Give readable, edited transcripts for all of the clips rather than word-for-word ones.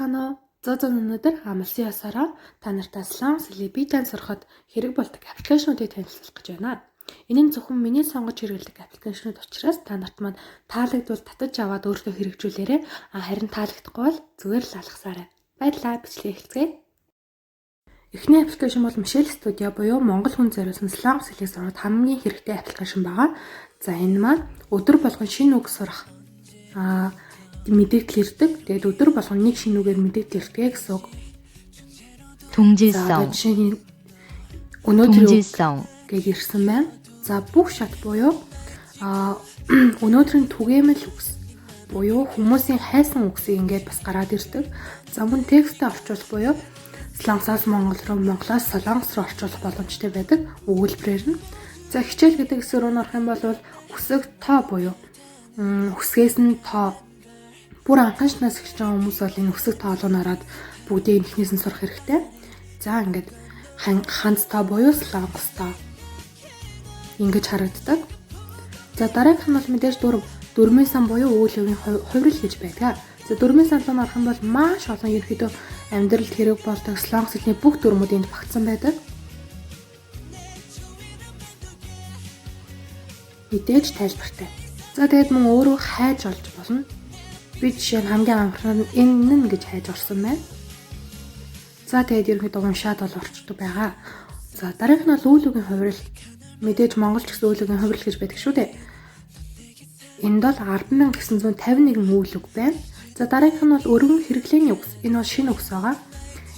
байна уу? Өнөөдөр амлсан ясаараа та нартай Slang Cell-ийг биетэн сурахад хэрэг болдог аппликейшнуудыг танилцуулах гэж байна. Энэ нь зөвхөн миний сонгож хэрэглэдэг аппликейшнууд учраас та нарт маань таалагдвал татаж аваад өөртөө хэрэгжүүлээрэй. Харин таалагдахгүй бол зүгээр л алгасаарай. Баярлалаа. Бичлэгээ эхэлцгээе. Эхний аппликейшн бол Michelle Studio буюу Монгол хүн зориулсан Slang Cell-ийг сурахад хамгийн хэрэгтэй аппликейшн байгаа. За энэ маань өдөр болгон шинэ үг сурах мэдээлэл ирдэг. Тэгээд өдөр болгон нэг шинэ үгээр мэдээлэл ирдэг гэсэн үг. 동질성, Өнөөдөр 동질성, гэж ирсэн байна. За бүх шат буюу өнөөдрийн түгээмэл үгс буюу хүмүүсийн хайсан үгсийг ингээд бас гараад ирдэг. За мөн текстээ орчуулах буюу Солонгосоос Монгол руу, Монголоос Солонгос руу орчуулах боломжтой байдаг өгүүлбэрээр нь. За хичээл гэдэг хэсэг рүү орох юм бол үсэг тоо буюу үсгээс нь тоо бүр анхаашнаас эхэлж байгаа хүмүүс бол энэ үсэг тоолоо нараад бүгдийг эхнээс нь сурах хэрэгтэй. За ингээд ханц тоо буюу Солонгос тоо ингэж харагддаг. За дараагийнх нь бол мэдээж дөрмийн сан буюу үйл явдлын хувирал гэж байдаг. За дөрмийн сан руу орох юм бол маш олон ерөөдөө амьдралд хэрэг болдог Slang Cell-ний бүх дүрмүүд энд багтсан байдаг. Мэдээж тайлбартай. За тэгээд мөн өөрөө хайж олж болно. Би жишээ нь хамгийн анхны энэ нь гэж хайж орсон байна. За тэгээд ерөнхийдөө уншаад бол орчдөг байгаа. За дараагийнх нь бол үйл үгийн хувирал. Мэдээж монголч гэсэн үйл үгийн хувирал гэж байдаг шүү дээ. Энд бол 10,951 үйл үг байна. За дараагийнх нь бол өргөн хэрэглээний үгс. Энэ бол шинэ үгс байгаа.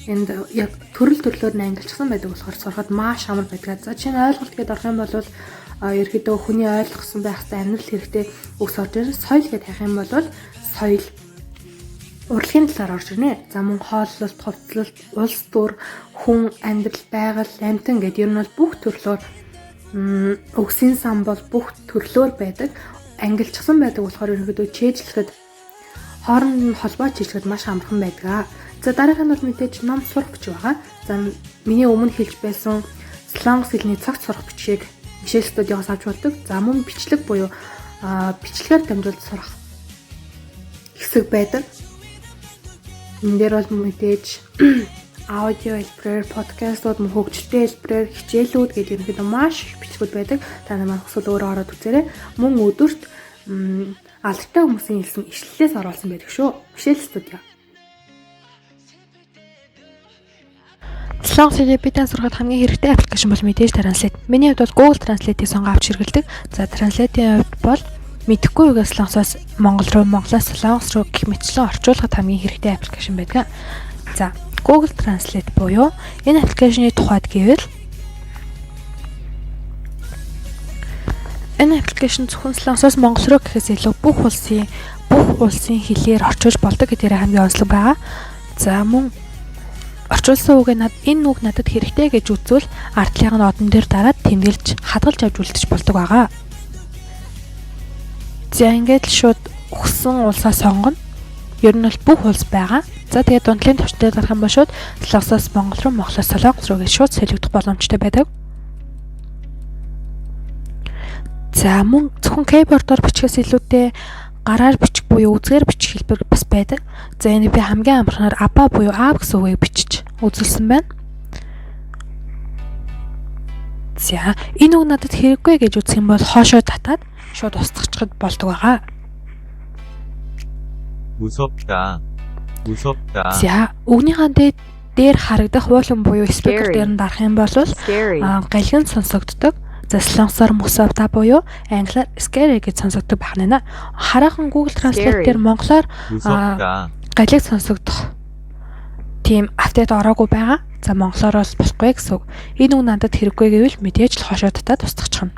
Энд яг төрлөөр нь ангилчихсан байдаг болохоор сурахад маш амар байдаг. За чинь ойлголт гэдээ орох юм бол ерөөдөө хүний ойлгосон байх хэвээр амьдрал хэрэгтэй үгс орж ирнэ. Соёл гэдээ хайх юм бол соёл урлагийн талаар орж ирнэ. За мөн хооллолт, хувцлалт, улс төр, хүн, амьдрал, байгаль, амьтан гэдэг ер нь бол бүх төрлөөр үгсийн сан бол бүх төрлөөр байдаг. Ангилчихсан байдаг болохоор ерөөдөө чэйжлэхэд хооронд нь холбоо чийжлэхэд маш амархан байдаг. За дараагийнх нь бол мэдээж ном сурах гэж байгаа. За миний өмнө хэлж байсан Slang Cell-ний цагт сурах бичгийг Michelle Studio-гоос авч болдог. За мөн бичлэг буюу бичлэгээр дамжуулж сурах хэсэг байдаг. Энэ дээр бол мэдээж аудио хэлбэрээр, подкастууд, хөгжилтэй хэлбэрээр, хичээлүүд гэдэг ерөнхийдөө маш их бичлэгүүд байдаг. Та намайг хүсвэл өөрөө ороод үзээрэй. Мөн өдөрт алдартай хүмүүсийн хэлсэн ишлэлээс оруулсан байдаг шүү. Michelle Studio. Slang Cell-ийг биетэн сурахад хамгийн хэрэгтэй аппликейшн бол мэдээж Translate. Миний хувьд бол Google Translate-ийг сонгоо авч хэрэглэдэг. За Translate-ийн хувьд бол мэдэхгүй үгээс Солонгосоос Монгол руу, Монголоос Солонгос руу гэх мэтчлэн орчуулахад хамгийн хэрэгтэй аппликейшн байдаг. За Google Translate буюу энэ аппликейшны тухайд гэвэл энэ аппликейшн зөвхөн Солонгосоос Монгол руу гэхээс илүү бүх улсын хэлээр орчуулж болдог гэдгээр хамгийн онцлог байгаа. За мөн орчуулсан үгээ энэ үг надад хэрэгтэй гэж үзвэл ард талын одон дээр дараад тэмдэглэж хадгалж авч үлдэж болдог байгаа. За ингээд л шууд өгсөн улсаа сонгоно. Ер нь бол бүх улс байгаа. За тэгээд дундлын төвчтэй дарах юм бол шууд Солонгосоос Монгол руу, Монголоос Солонгос руу гэж шууд солигдох боломжтой байдаг. За мөн зөвхөн keyboard-оор бичгээс илүүтэй гараар бичих буюу үзгээр бичих хэлбэр бас байдаг. За энийг би хамгийн амарханаар ABBA буюу аав гэсэн үгийг бичиж үзүүлсэн байна. За энэ үг надад хэрэггүй гэж үзэх юм бол хоошоо татаад шууд устгахчод болдог байгаа. 무섭다. За үгнийхээ дээр харагдах уулан буюу speaker дээр нь дарах юм бол галгин сонсогддог. За Солонгосоор мусавда буюу англиар scary гэж сонсогддог байх нь. Хараахан Google Translate дээр монголоор галиг сонсогдох тийм автод ороогүй байгаа. За монголоор бол болохгүй гэсэн үг. Энэ үг надад хэрэггүй гэвэл мэдээж л хошоо татаад устгачихна.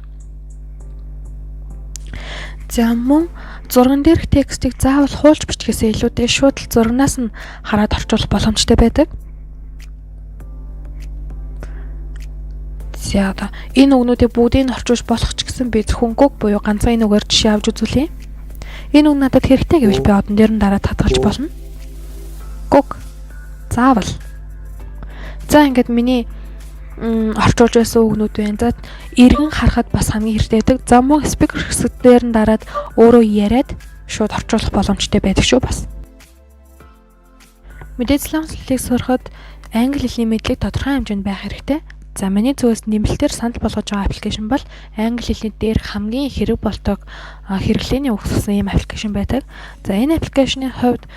За мөн зурган дээрх текстийг заавал хуулж бичгээсээ илүүтэй шууд л зурганаас нь хараад орчуулах боломжтой байдаг. За энэ үгнүүдийг бүгдийг нь орчуулж болох ч гэсэн би зөвхөн гуг буюу ганцхан энэ үгээр жишээ авч үзүүлье. Энэ үг надад хэрэгтэй гэвэл би одон дээр нь дараад хадгалж болно. Гуг. Заавал. За ингээд миний орчуулж байсан үгнүүд байна. За эргэн харахад бас хамгийн хэрэгтэй байдаг. За мөн speaker хэсэг дээр нь дараад өөрөө яриад шууд орчуулах боломжтой байдаг шүү бас. Мэдээлэл хэллийг сурахад англи хэлний мэдлэг тодорхой хэмжээнд байх хэрэгтэй. За миний зүгээс нэмэлтээр санал болгож байгаа аппликейшн бол англи хэлний дээр хамгийн хэрэг болдог хэрэглээний өгсөн ийм аппликейшн байдаг. За энэ аппликейшны хувьд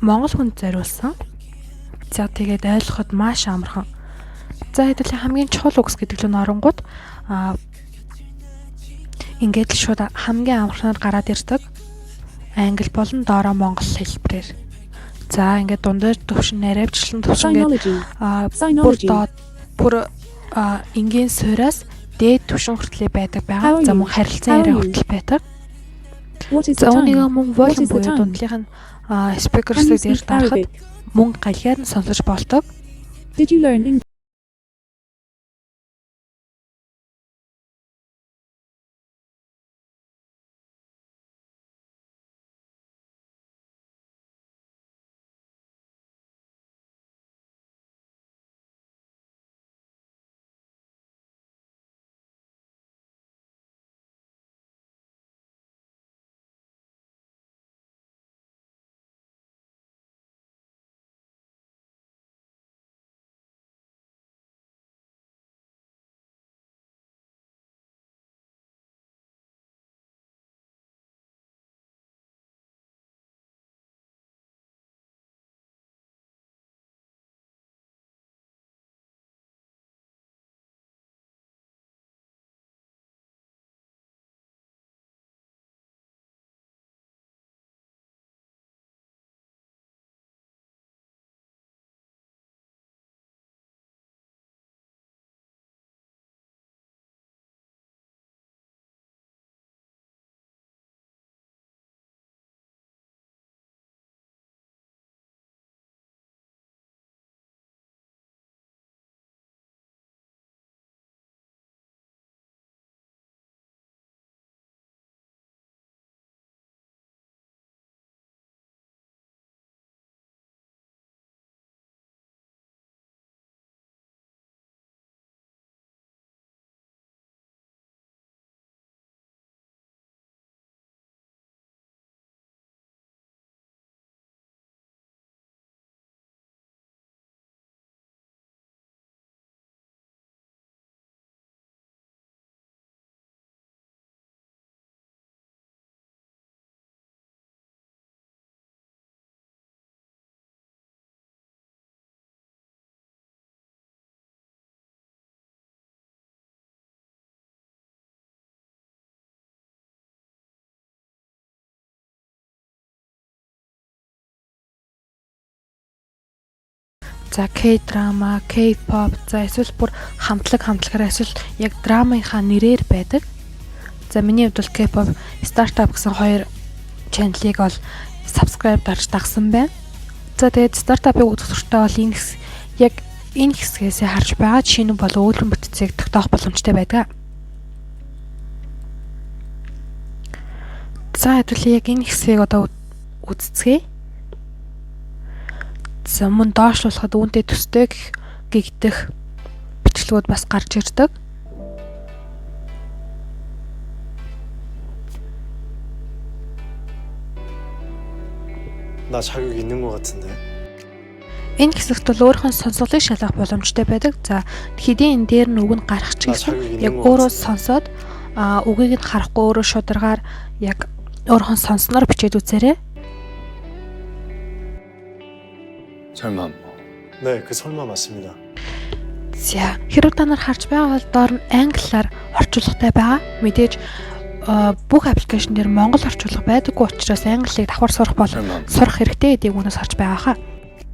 монгол хүнд зориулсан. За тэгээд ойлгоход маш амархан. За хэдүүлээ хамгийн чухал үгс гэдэг нь оронгууд ингээд л шууд хамгийн амарханаар гараад ирдэг. Англи болон доороо монгол хэлбэрээр. За ингээд дундаж төвшин наривчлан төвшин ингээд бүр энгийн суураас дээд түвшин хүртлээ байдаг байгаа. За мөн харилцан яриа хүртэл байдаг. За үүнийг мөн волюм буюу дундлынх нь спикерсээр дээр дарахад мөн галиар нь сонсож болдог. Did you learn English? За K-драма, K-pop, за эсвэл бүр хамтлагаар эсвэл яг драмынхаа нэрээр байдаг. За миний хувьд бол K-pop Startup гэсэн хоёр чаналыг бол subscribe дарж дагсан байна. За тэгээд Startup-ыг үзэх туртаа бол яг энэ хэсгээс харж байгаа. Жишээ нь бол өөрийн бүтцийг тогтоох боломжтой байдаг. За хэдүүлээ яг энэ хэсгийг одоо үзцгээе. За мөн доошлуулахад үүнтэй төстэй гэгдэх бичлэгүүд бас гарч ирдэг. 나 자격 있는 것 같은데. Энэ хэсэгт бол өөрийнхөө сонсголыг шалгах боломжтой байдаг. За хэдийн энэ дээр нь үг нь гарах ч гэсэн яг өөрөө сонсоод үгийг нь харахгүй өөрөө шударгаар яг өөрийнхөө сонсноор бичээд үзээрэй. 설마 뭐. 네, 그 설마 맞습니다. За хэрвээ та нар харж байгаа бол доор нь англиар орчуулгатай байгаа. Мэдээж бүх аппликейшн дээр монгол орчуулга байдаггүй учраас англиг давхар сурах хэрэгтэй гэдгийг үнээс харж байгаа хаа.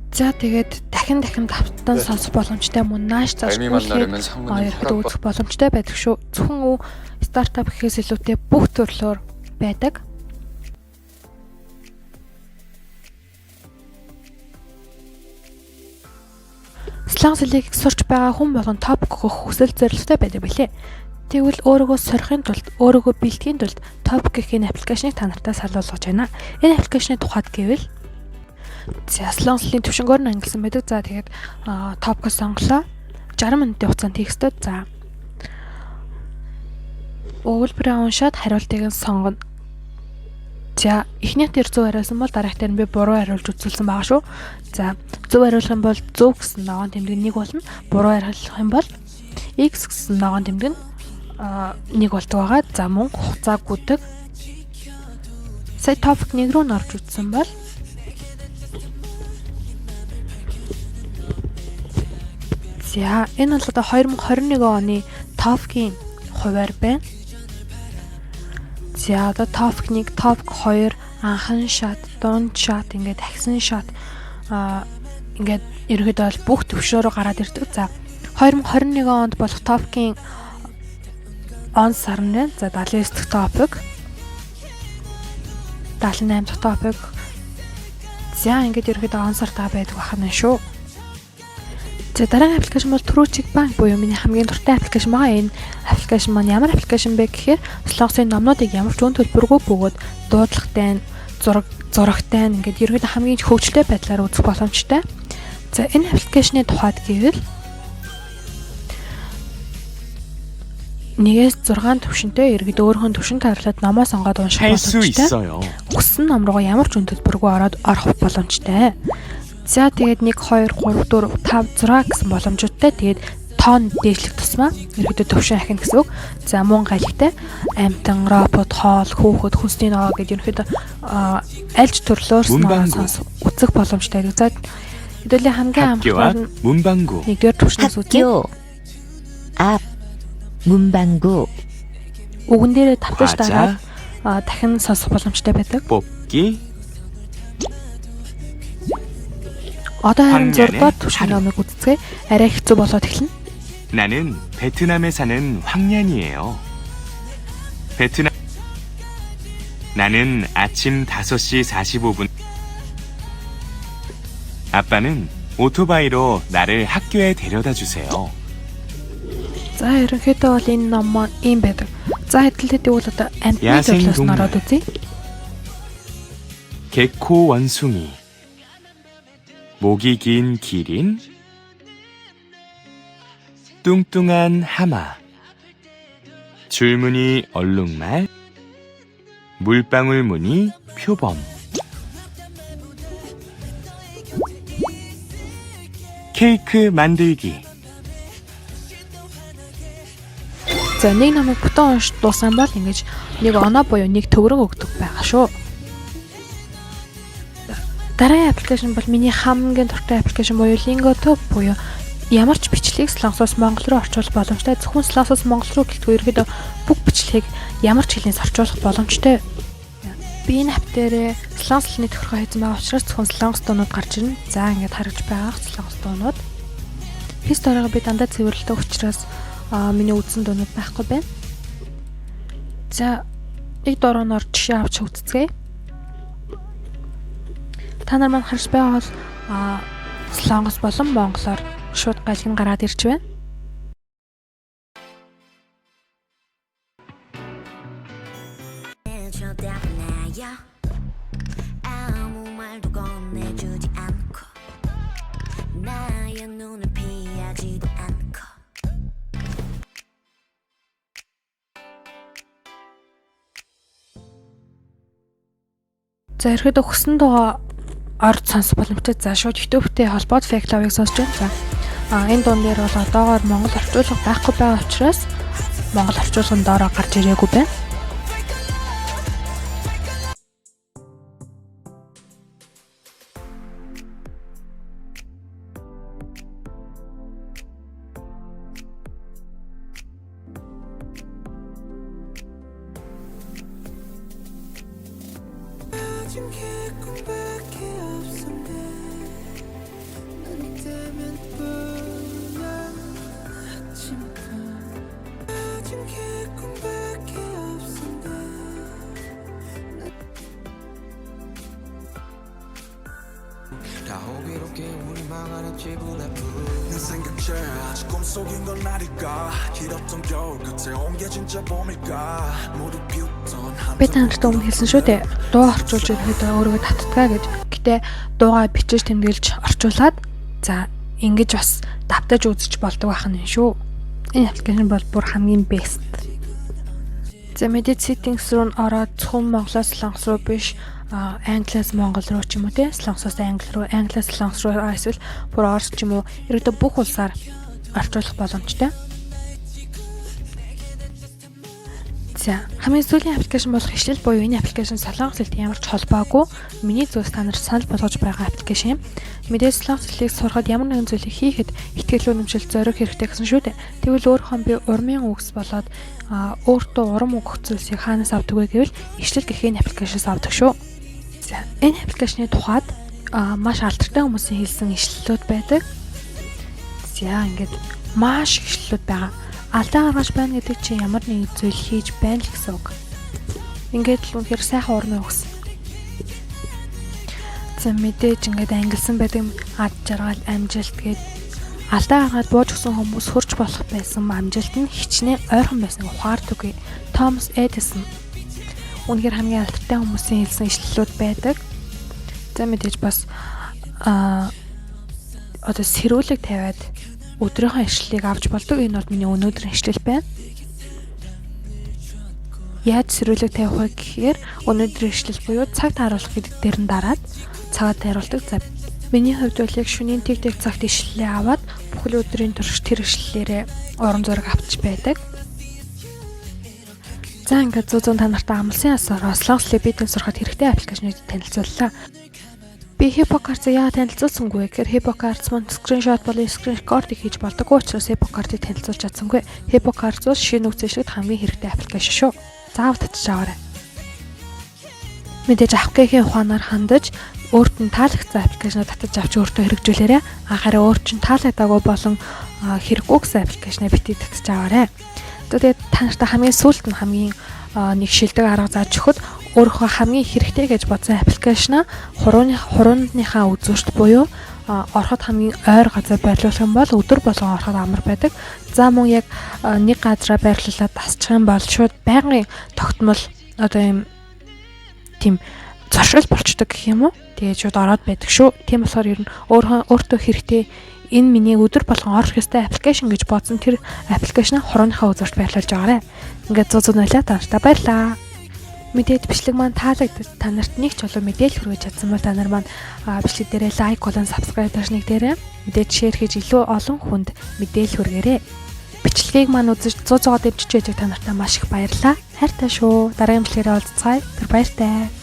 За тэгээд дахин давтан сонсох боломжтой мөн нааш зааж хоёрт үзэх боломжтой байдаг шүү. Зөвхөн стартап гэхээс илүүтэй бүх төрлөөр байдаг. Сланг хэлийг сурч байгаа хүн болгон топ гөх хүсэл зорилготой байдаг билээ. Тэгвэл өөрийгөө сорихын тулд, өөрийгөө бэлтгэхийн тулд топ гэх энэ аппликейшнийг та нартай сануулгаж байна. Энэ аппликейшны тухайд гэвэл слангийн төвшнгөөр нь ангилсан байдаг. За тэгээд топг сонголоо. 60 минутын хугацаанд хийх ёстой. За. Өгүүлбэрээ уншаад хариултыг нь сонгоно. За эхнийх дээр зөв хариулсан бол дараах дээр нь би буруу хариулж үзүүлсэн байгаа шүү. За зөв хариулах юм бол зөв гэсэн ногоон тэмдэг нэг болно. Буруу хариулах юм бол x гэсэн ногоон тэмдэг нь нэг болдог байгаа. За мөн хугацааг гүдэг. Сая топик 1 рүү н орж үзсэн бол за энэ бол одоо 2021 оны топикийн хуваар байна. За одоо топик 1, топик 2 анхан шат, дунд шат ингээд агсан шат ингээд ерөөдөө бол бүх төвшөөрөө гараад ирдэг. За 2021 онд болох топикийн он сар нь за 79 дахь топик, 78 дахь топик. За ингээд ерөөдөө он сартаа байдаг бахна шүү. За дараагийн аппликейшн бол True Bank буюу миний хамгийн дуртай аппликейшн байгаа. Энэ аппликейшн маань ямар аппликейшн бэ гэхээр солонгосын номнуудыг ямар ч үн төлбөргүй бөгөөд дуудлагатай, зурагтай ингээд ерөөдөө хамгийн хөгжөлтэй байдлаар үзэх боломжтой. За энэ аппликейшны тухайд гэвэл 1-6 төвшөнтэй ерөөдөө өөрийнхөө төвшөнд тааруулаад номоо сонгоод унших боломжтой. Хүссэн ном руу ямар ч үн төлбөргүй орох боломжтой. За тэгээд 1 2 3 4 5 6 гэсэн боломжуудтай тэгээд тоон дээшлэх тусмаа ерөөдөө төвшин ахина гэсэн үг. За мөн галигтай амтан, робот, хоол, хүүхэд, хүнсний ногоо гэдэг ерөөдөө альж төрлөөр үзэх боломжтой. За хэдүүлээ хамгийн амгалан 문방구 нэгдүгээр төвшнөөс үзье. 앞 문방구 үгэн дээрээ тавтаж дараад дахин сонсох боломжтой байдаг. 뽑기 Одоо харин 6 дугаар төвшин номыг үзцгээе. Арай хэцүү болоод эхэлнэ. 나는 베트남에 사는 황년이에요. 나는 아침 5시 45분. 아빠는 오토바이로 나를 학교에 데려다 주세요. За ерөнхийдөө бол энэ ном маань ийм байдаг. За хэдүүлээ тэгвэл одоо амтны зөвлөөс нь ороод үзье. 개코 원숭이, 목이 긴 기린, 뚱뚱한 하마, 줄무늬 얼룩말, 물방울 무늬 표범. 케이크 만들기. За нэг намайг бүтэн унш дууссан бол ингэж нэг оноо буюу нэг төгрөг өгдөг байгаа шүү. Дараагийн аппликейшн бол миний хамгийн дуртай аппликейшн буюу Lingoto буюу ямар ч бичлэгийг солонгосоос монгол руу орчуулах боломжтой. Зөвхөн солонгосоос монгол руу гэлтгүй ерөөдөө бүх бичлэгийг ямар ч хэлнээс орчуулах боломжтой. Би энэ ап дээр солонгос хэлний тохиргоо хийсэн байгаа учраас зөвхөн солонгос дуунууд гарч ирнэ. За ингээд харагдж байгаа солонгос дуунууд. History-г би дандаа цэвэрлэдэг учраас миний үзсэн дуунууд байхгүй байна. За нэг дөрөөнөр жишээ авч үзцгээе. Та нар маань харж байгаа бол солонгос болон монголоор шууд галхин гараад ирж байна. За ерөөдөө хүссэн доо орд сонсох боломжтой. За шууд YouTube-тэй холбоод Fake Love-ыг сонсож байна. За энэ дуун дээр бол одоогоор монгол орчуулга байхгүй байгаа учраас монгол орчуулгын доороо гарч ирээгүй байна. Би танарт өмнө хэлсэн шүү дээ. Дуу орчуулж ирэхэд өөрийгөө татдгаа гэж. Гэтэ дуугаа бичиж тэмдэглэж орчуулад за ингэж бас давтаж үзэж болдог байх нь шүү. Энэ аппликейшн бол бүр хамгийн best. За мэдээд settings руу ороод зөвхөн монголоос солонгос руу биш англиас монгол руу ч юм уу те солонгосоос англи руу англиас солонгос руу эсвэл бүр орос ч юм уу ерөөдөө бүх улсаар орчуулах боломжтой. За хамгийн сүүлийн аппликейшн болох ишлэл буюу энэ аппликейшн солонгос хэлтэй ямар ч холбоогүй миний зүйлс та нарт санал болгож байгаа аппликейшн юм. Мэдээж солонгос хэлийг сурахад ямар нэгэн зүйлийг хийхэд ихтгэл үнэмшил зориг хэрэгтэй гэсэн шүү дээ. Тэгвэл өөрийнхөө би урмын үгс болоод өөртөө урам өгөх зүйлсийг хаанаас авдаг вэ гэвэл ишлэл гэх энэ аппликейшнээс авдаг шүү. За энэ аппликейшны тухайд маш алдартай хүмүүсийн хэлсэн ишлэлүүд байдаг. За ингээд маш их ишлэлүүд байгаа. Алдаа гаргаж байна гэдэг чинь ямар нэгэн зүйл хийж байна л гэсэн үг. Ингээд л үнэхээр сайхан урмын үгс. За мэдээж ингээд ангилсан байдаг ад жаргал амжилт гээд алдаа гаргаад бууж өгсөн хүмүүс хурж болох байсан амжилт нь хичнээн ойрхон байсныг ухаардаг. Томас Эдисон үнэхээр хамгийн алдартай хүмүүсийн хэлсэн ишлэлүүд байдаг. За мэдээж бас одоо сэрүүлэг тавиад өдрийнхөө ишлэлийг авч болдог. Энэ бол миний өнөөдрийн ишлэл байна. Яаж сэрүүлэг тавих вэ гэхээр өнөөдрийн ишлэл буюу цаг тааруулах гэдэг дээр нь дараад цагаа тааруулдаг. За миний хувьд бол яг шөнийн тэг цагт ишлэлээ аваад бүхэл өдрийн турш тэр ишлэлээрээ уран зураг авч байдаг. За ингээд зүүн та нартай амлсан асараа солонгос лебидэн сурахад хэрэгтэй аппликейшнуудыг танилцууллаа. Би HippoCards яа танилцуулсангүй гэхээр HippoCards маань скриншот болон скринрекорд хийж болдог учраас HippoCards-ыг танилцуулж чадсангүй. HippoCards бол шинэ үгсэшгт хамгийн хэрэгтэй аппликейшн шүү. Заавал татчих аваарай. Мэдээж авах гэхийн ухаанаар хандаж өөрт нь таалагдсан аппликейшнаа татаж авч өөртөө хэрэгжүүлээрэй. Харин өөр чинь таалагдаагүй болон хэрэггүй гэсэн аппликейшнаа битгий татаж аваарай. Тэгээд та нартай хамгийн сүүлд нь хамгийн нэг шилдэг арга зааж өгөхөд өөрийнхөө хамгийн хэрэгтэй гэж бодсон аппликейшнаа хурууныхаа үзүүрт буюу ороход хамгийн ойр газар байрлуулах юм бол өдөр болгон ороход амар байдаг. За мөн яг нэг газараа байрлуулад тасчих юм бол шууд байнгын тогтмол одоо юм тийм зуршил болчдөг гэх юм уу. Тэгээд шууд ороод байдаг шүү. Тийм болохоор ер нь өөртөө хэрэгтэй энэ миний өдөр болгон орох ёстой аппликейшн гэж бодсон тэр аппликейшнаа хурууныхаа үзүүрт байрлуулж байгаарай. Ингээд зүүн нулаа та нартай баярлаа. Мэдээд бичлэг маань таалагдсан та нарт нэг ч болоо мэдээлэл хүргэж чадсан бол та нар маань бичлэг дээрээ лайк болон сабскрайб дашныг дээрээ мэдээд шеэр хийж илүү олон хүнд мэдээлэл хүргээрэй. Бичлэгийг маань үзэж 100 дэмжиж байжээ та нартай маш их баярлалаа. Хайртай шүү. Дараагийн бичлэгээрээ уулзцгаая. Тэр баяртай.